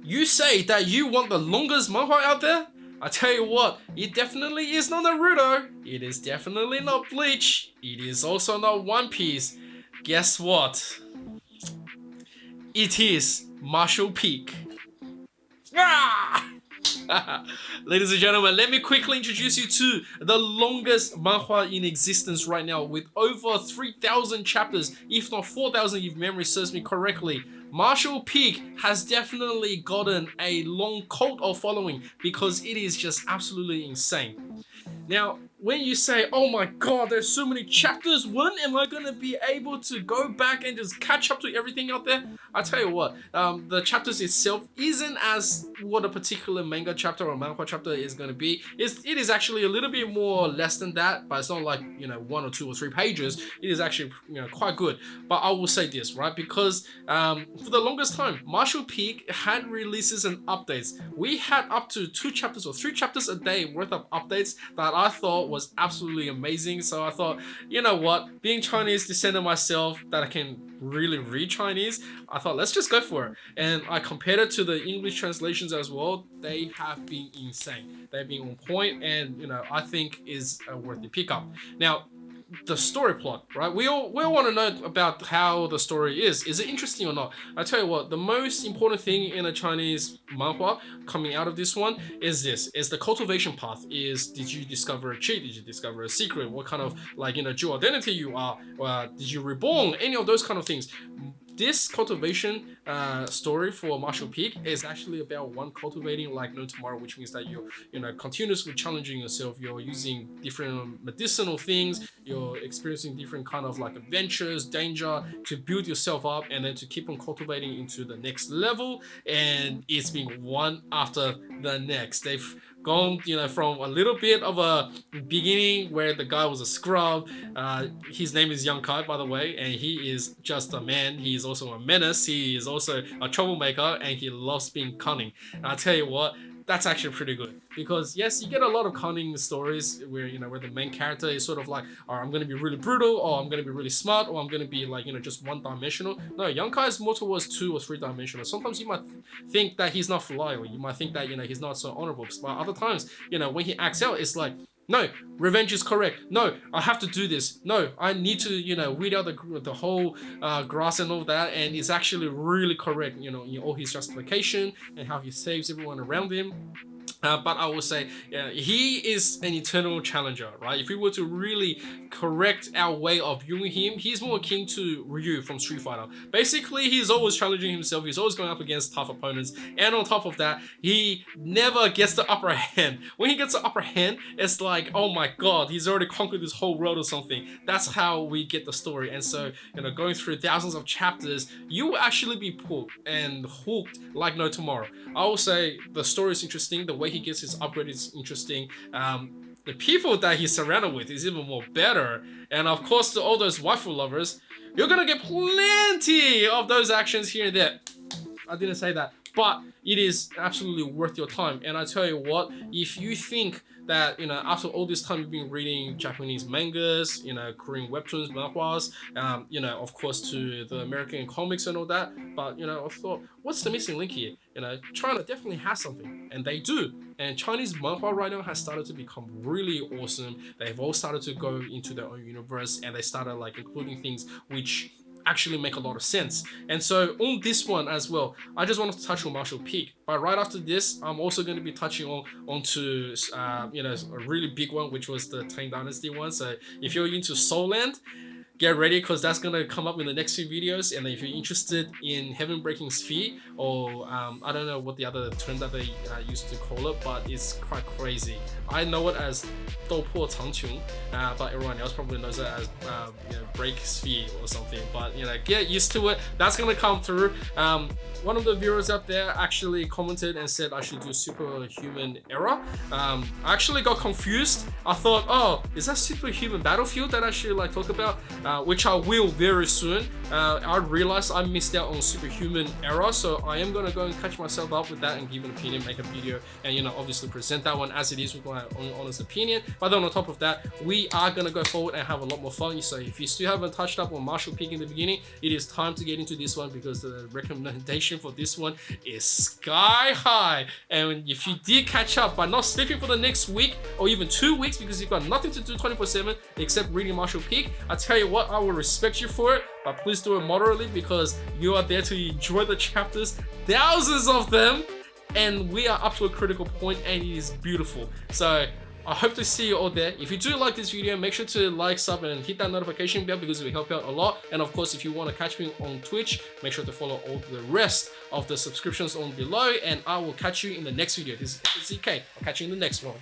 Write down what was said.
You say that you want the longest manhwa out there? I tell you what, it definitely is not Naruto. It is definitely not Bleach. It is also not One Piece. Guess what? It is Marshall Peak. Ah! Ladies and gentlemen, let me quickly introduce you to the longest manhwa in existence right now, with over 3,000 chapters, if not 4,000 if memory serves me correctly. Marshall Peak has definitely gotten a long cult of following because it is just absolutely insane. Now, when you say, oh my god, there's so many chapters, when am I gonna be able to go back and just catch up to everything out there? I tell you what, the chapters itself isn't as what a particular manga chapter or manhwa chapter is gonna be. It is actually a little bit more less than that, but it's not like, 1 or 2 or 3 pages. It is actually, quite good. But I will say this, right? Because for the longest time, Marshall Peak had releases and updates. We had up to 2 chapters or 3 chapters a day worth of updates that I thought was absolutely amazing. So I thought, you know what, being Chinese descendant myself, that I can really read Chinese, I thought let's just go for it. And I compared it to the English translations as well. They have been insane. They've been on point, and I think is a worthy pickup. Now, the story plot, right? We all want to know about how the story is. Is it interesting or not? I tell you what, the most important thing in a Chinese manhwa coming out of this one is the cultivation path. Did you discover a cheat? Did you discover a secret? What kind of dual identity you are? Did you reborn? Any of those kind of things. This cultivation story for Marshall Peak is actually about one cultivating like no tomorrow, which means that you're continuously challenging yourself. You're using different medicinal things. You're experiencing different kind of like adventures, danger to build yourself up, and then to keep on cultivating into the next level. And it's been one after the next. They've gone, from a little bit of a beginning where the guy was a scrub. His name is Young Kai, by the way, and he is just a man. He is also a menace. He is also a troublemaker, and he loves being cunning. And I tell you what, that's actually pretty good, because yes, you get a lot of cunning stories where where the main character is sort of like, oh, I'm gonna be really brutal, or I'm gonna be really smart, or I'm gonna be like just one-dimensional. No, Young Kai is more towards 2 or 3-dimensional. Sometimes you might think that he's not fly, or you might think that he's not so honorable, but other times when he acts out, it's like, no, revenge is correct. No, I have to do this. No, I need to, weed out the whole grass and all that. And it's actually really correct, in all his justification and how he saves everyone around him. But I will say, he is an eternal challenger, right? If we were to really correct our way of viewing him, he's more akin to Ryu from Street Fighter. Basically, he's always challenging himself. He's always going up against tough opponents. And on top of that, he never gets the upper hand. When he gets the upper hand, it's like, oh my god, he's already conquered this whole world or something. That's how we get the story. And so, going through thousands of chapters, you will actually be pulled and hooked like no tomorrow. I will say the story is interesting. The way he gets his upgrade is interesting. The people that he's surrounded with is even more better. And of course, to all those waifu lovers, you're gonna get plenty of those actions here and there. I didn't say that, but it is absolutely worth your time. And I tell you what, if you think that after all this time you've been reading Japanese mangas, Korean webtoons, manhwas, of course to the American comics and all that, but I thought, what's the missing link here? China definitely has something, and they do. And Chinese manhwa right now has started to become really awesome. They've all started to go into their own universe, and they started like including things which actually make a lot of sense. And so on this one as well, I just wanted to touch on Marshall Peak. But right after this, I'm also going to be touching onto a really big one, which was the Tang Dynasty one. So if you're into Soul Land, get ready, because that's going to come up in the next few videos. And if you're interested in Heaven Breaking Sphere, or I don't know what the other term that they used to call it, but it's quite crazy. I know it as 斗破苍穹, but everyone else probably knows it as Break Sphere or something. But get used to it. That's going to come through. One of the viewers out there actually commented and said I should do Superhuman Era. I actually got confused. I thought, oh, is that Superhuman Battlefield that I should talk about? which I will very soon. I realized I missed out on Superhuman Era, so I am gonna go and catch myself up with that and give an opinion, make a video, and obviously present that one as it is with my own honest opinion. But then on top of that, we are gonna go forward and have a lot more fun. So if you still haven't touched up on Martial Peak in the beginning, it is time to get into this one, because the recommendation for this one is sky high. And if you did catch up by not sleeping for the next week or even 2 weeks because you've got nothing to do 24/7 except reading Martial Peak, I tell you what, I will respect you for it, but please do it moderately, because you are there to enjoy the chapters, thousands of them, and we are up to a critical point and it is beautiful. So I hope to see you all there. If you do like this video, make sure to like, sub, and hit that notification bell, because it will help you out a lot. And of course, if you want to catch me on Twitch, make sure to follow all the rest of the subscriptions on below, and I will catch you in the next video. This is ZK. I'll catch you in the next one.